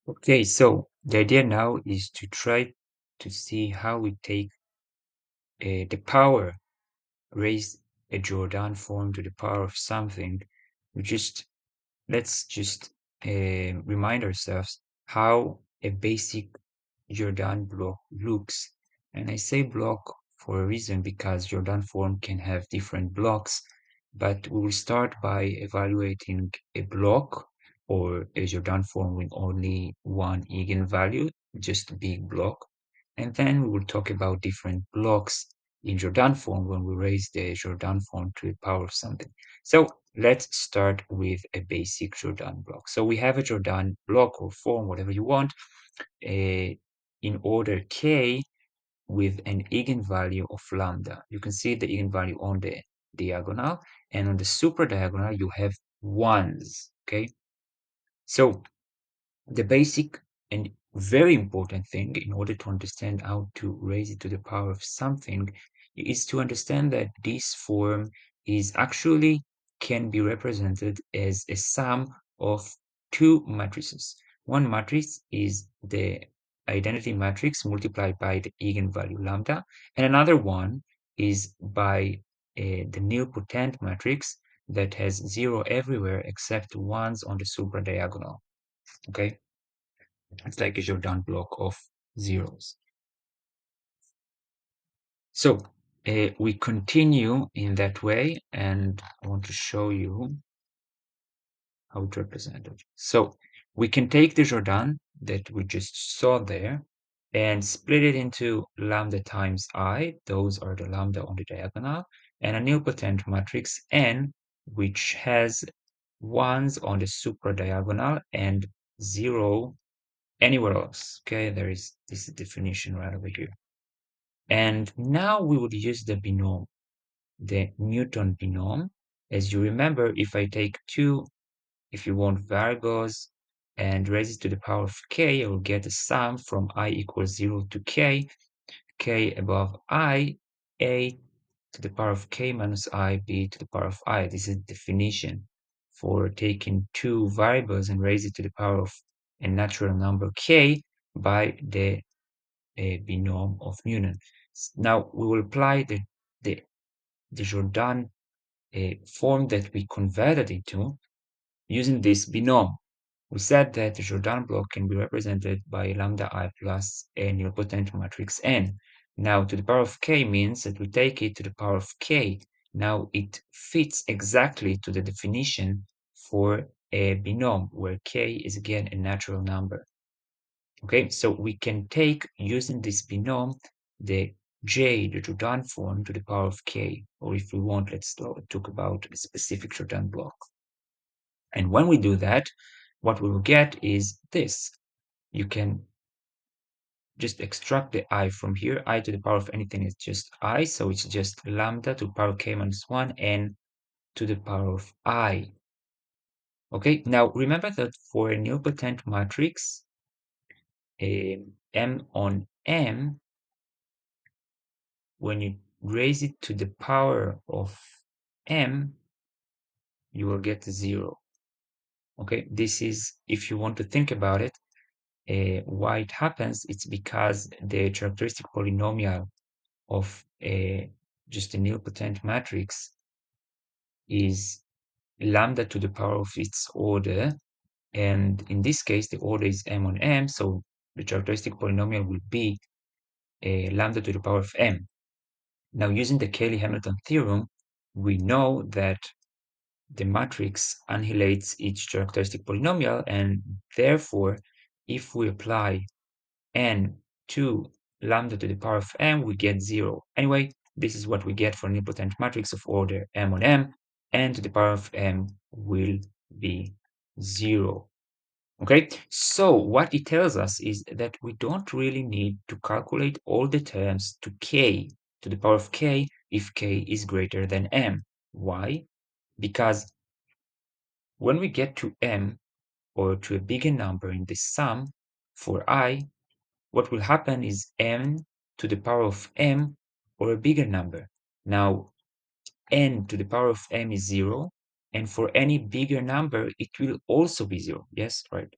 Okay, so the idea now is to try to see how we take the power, raise a Jordan form to the power of something. We just let's just remind ourselves how a basic Jordan block looks. And I say block for a reason because Jordan form can have different blocks, but we will start by evaluating a block or a Jordan form with only one eigenvalue, just a big block. And then we will talk about different blocks in Jordan form when we raise the Jordan form to the power of something. So let's start with a basic Jordan block. So we have a Jordan block or form, whatever you want, in order k with an eigenvalue of lambda. You can see the eigenvalue on the diagonal, and on the superdiagonal you have ones, okay? So the basic and very important thing in order to understand how to raise it to the power of something is to understand that this form is actually can be represented as a sum of two matrices. One matrix is the identity matrix multiplied by the eigenvalue lambda, and another one is by the nilpotent matrix that has zero everywhere except ones on the superdiagonal. Okay, it's like a Jordan block of zeros. So we continue in that way, and I want to show you how to represent it. So we can take the Jordan that we just saw there and split it into lambda times I, those are the lambda on the diagonal, and a nilpotent matrix N, which has ones on the superdiagonal and zero anywhere else. Okay, there is this definition right over here. And now we would use the binom, the Newton binom. As you remember, if I take two, if you want, variables and raise it to the power of k, I will get a sum from I equals 0 to k above I, a to the power of k minus I, b to the power of I. This is the definition for taking two variables and raise it to the power of a natural number k by the binom of Newton. Now we will apply the, the Jordan form that we converted into using this binom. We said that the Jordan block can be represented by lambda I plus a nilpotent matrix N. Now to the power of k means that we take it to the power of k. Now it fits exactly to the definition for a binom where k is again a natural number. Okay, so we can take, using this binom, the j, the Jordan form, to the power of k, or if we want, let's talk about a specific Jordan block. And when we do that, what we will get is this. You can just extract the I from here. I to the power of anything is just I, so it's just lambda to the power of k minus 1 and to the power of I. Okay, now remember that for a nilpotent matrix, m on m, when you raise it to the power of m, you will get 0. Okay, this is, if you want to think about it, why it happens, it's because the characteristic polynomial of just a nilpotent matrix is lambda to the power of its order. And in this case, the order is m on m, so the characteristic polynomial will be lambda to the power of m. Now, using the Cayley-Hamilton theorem, we know that the matrix annihilates each characteristic polynomial, and therefore, if we apply n to lambda to the power of m, we get 0. Anyway, this is what we get for an nilpotent matrix of order m on m, n to the power of m will be 0. Okay, so what it tells us is that we don't really need to calculate all the terms to k to the power of k if k is greater than m. Why? Because when we get to m, or to a bigger number in this sum for I, what will happen is m to the power of m, or a bigger number. Now, n to the power of m is 0, and for any bigger number, it will also be 0. Yes, right.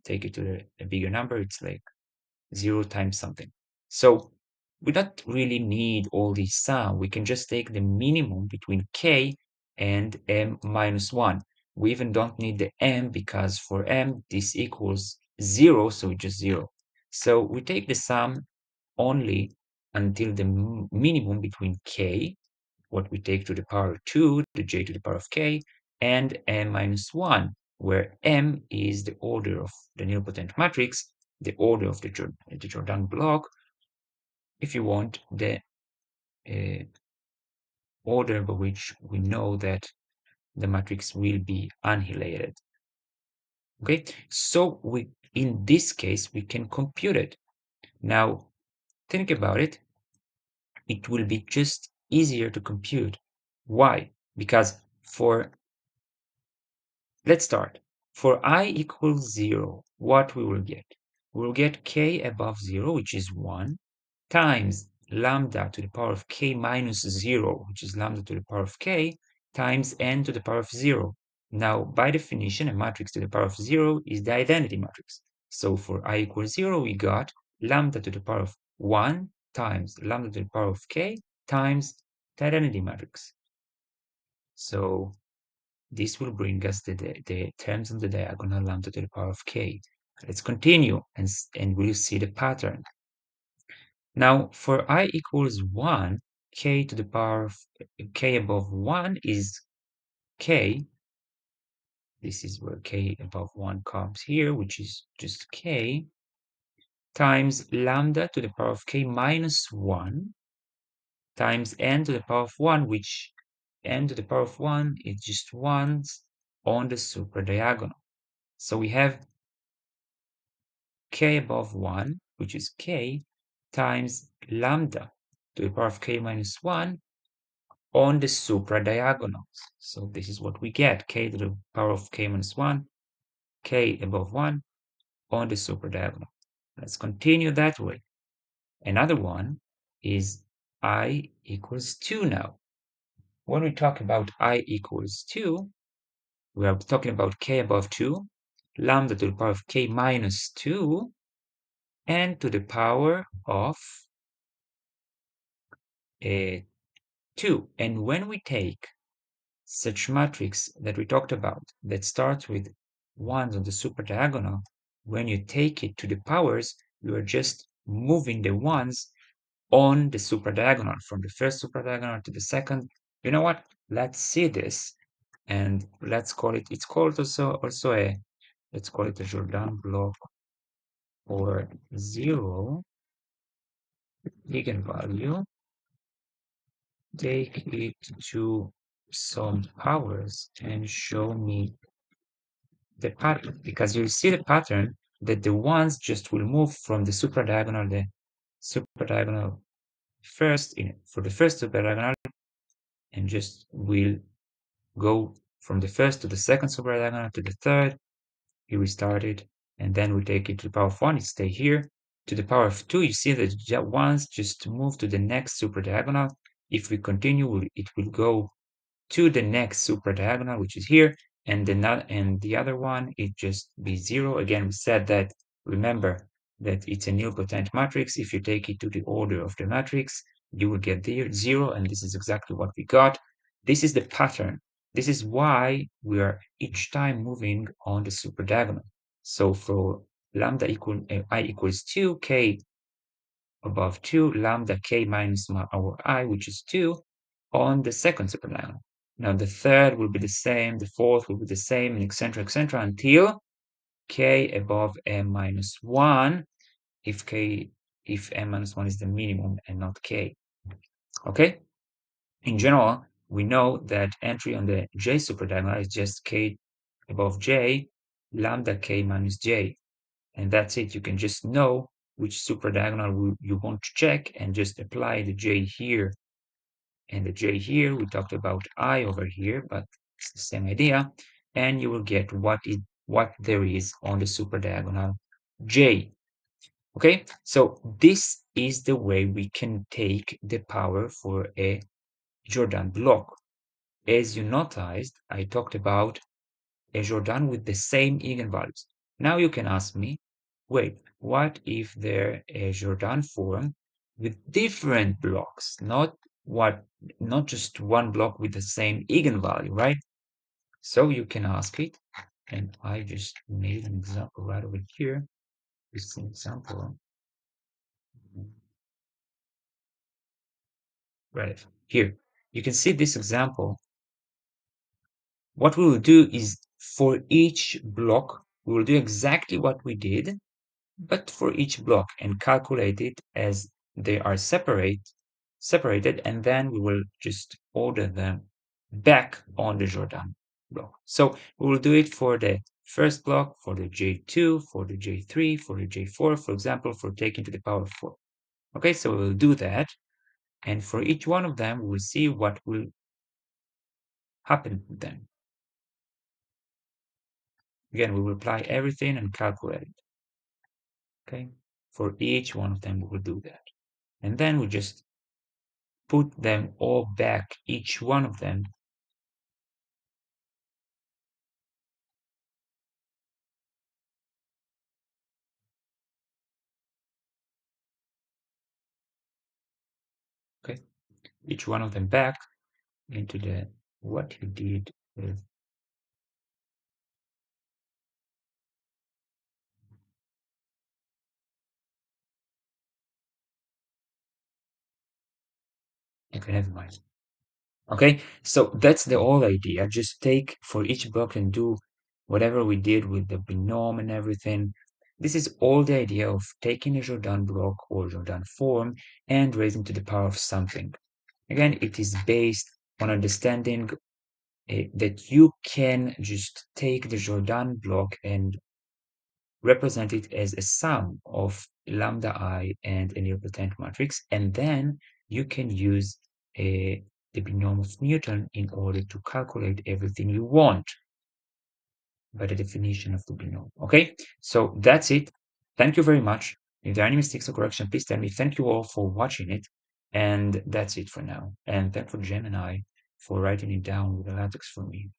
take it to a bigger number, it's like 0 times something. So we don't really need all this sum. We can just take the minimum between k and m minus 1. We even don't need the m because for m this equals 0, so it's just 0. So we take the sum only until the minimum between k, what we take to the power 2, the j to the power of k, and m minus 1, where m is the order of the nilpotent matrix, the order of the Jordan block, if you want, the order by which we know that the matrix will be annihilated. Okay, so in this case, we can compute it. Now, think about it. It will be just easier to compute. Why? Because let's start. For I equals 0, what we will get? We will get k above 0, which is 1, times lambda to the power of k minus 0, which is lambda to the power of k, times n to the power of 0. Now, by definition, a matrix to the power of 0 is the identity matrix. So for I equals 0, we got lambda to the power of 1 times lambda to the power of k times the identity matrix. So this will bring us the terms on the diagonal lambda to the power of k. Let's continue and we'll see the pattern. Now, for I equals 1, k to the power of k above 1 is k. This is where k above 1 comes here, which is just k, times lambda to the power of k minus 1 times n to the power of 1, which n to the power of 1 is just 1s on the superdiagonal. So we have k above 1, which is k, times lambda to the power of k minus 1 on the supradiagonals. So this is what we get, k to the power of k minus 1, k above 1 on the supradiagonal. Let's continue that way. Another one is I equals 2 now. When we talk about I equals 2, we are talking about k above 2, lambda to the power of k minus 2, and to the power of 2. And when we take such matrix that we talked about that starts with 1s on the superdiagonal, when you take it to the powers, you are just moving the 1s on the superdiagonal from the first superdiagonal to the second. You know what? Let's see this and let's call it, it's called also a, let's call it a Jordan block or 0 eigenvalue. Take it to some powers and show me the pattern, because you see the pattern that the ones just will move from the superdiagonal first for the first superdiagonal, and just will go from the first to the second superdiagonal to the third. You restart it, and then we take it to the power of 1, it stay here. To the power of 2, you see that the ones just move to the next superdiagonal. If we continue, it will go to the next superdiagonal, which is here, and the other one, it just be 0. Again, we said that, remember that it's a nilpotent matrix. If you take it to the order of the matrix, you will get the 0, and this is exactly what we got. This is the pattern. This is why we are each time moving on the superdiagonal. So for lambda I equals 2, k above 2, lambda k minus our I, which is 2, on the second superdiagonal. Now the third will be the same, the fourth will be the same, and etc., until k above m minus 1, if m minus 1 is the minimum and not k. Okay? In general, we know that entry on the j superdiagonal is just k above j, lambda k minus j. And that's it. You can just know which superdiagonal you want to check and just apply the j here and the j here. We talked about I over here, but it's the same idea. And you will get what there is on the superdiagonal j. Okay, so this is the way we can take the power for a Jordan block. As you noticed, I talked about a Jordan with the same eigenvalues. Now you can ask me, wait, what if they're a Jordan form with different blocks, not just one block with the same eigenvalue, right? So you can ask it, and I just made an example right over here. This is an example. Right here. You can see this example. What we will do is for each block, we will do exactly what we did, but for each block and calculate it as they are separated, and then we will just order them back on the Jordan block. So we will do it for the first block, for the J2, for the J3, for the J4, for example, for taking to the power of 4. Okay, so we will do that. And for each one of them, we'll see what will happen then. Again, we will apply everything and calculate it. Okay, for each one of them, we will do that. And then we just put them all back, each one of them. Okay, each one of them back into the what you did with. Okay, never mind. Okay, so that's the whole idea. Just take for each block and do whatever we did with the binom and everything. This is all the idea of taking a Jordan block or Jordan form and raising to the power of something. Again, it is based on understanding that you can just take the Jordan block and represent it as a sum of lambda I and a nilpotent matrix, and then you can use the binom of Newton in order to calculate everything you want by the definition of the binom. Okay, so that's it. Thank you very much. If there are any mistakes or correction, please tell me. Thank you all for watching it, and that's it for now. And thank for Jen and I for writing it down with the latex for me.